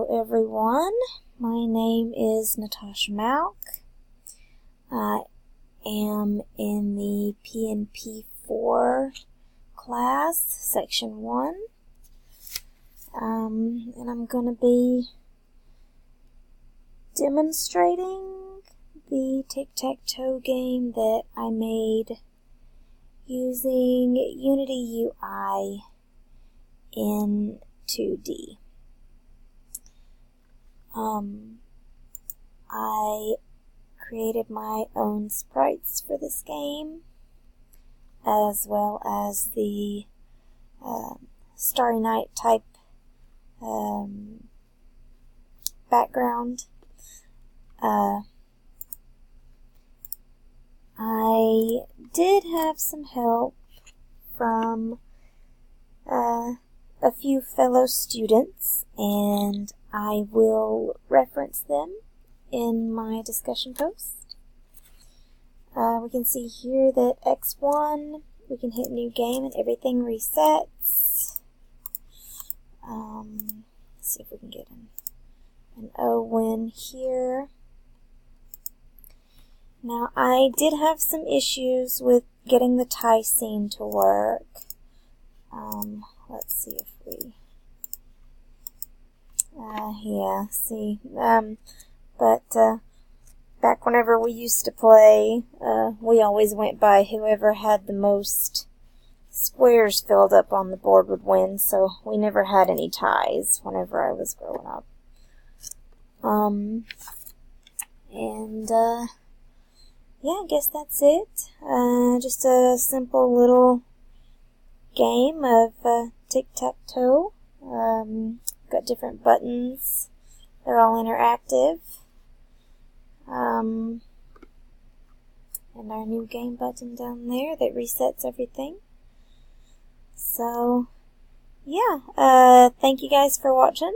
Hello everyone, my name is Natasha Malk. I am in the PNP4 class, section 1, and I'm going to be demonstrating the TicTacToe game that I made using Unity UI in 2D. I created my own sprites for this game, as well as the Starry Night type background. I did have some help from a few fellow students, and I will reference them in my discussion post. We can see here that X1, we can hit new game and everything resets. Let's see if we can get an O win here. Now, I did have some issues with getting the tie scene to work. Let's see if we... back whenever we used to play, we always went by whoever had the most squares filled up on the board would win, so we never had any ties whenever I was growing up. Yeah, I guess that's it. Just a simple little game of TicTacToe. Got different buttons. They're all interactive. And our new game button down there that resets everything. So, yeah. Thank you guys for watching.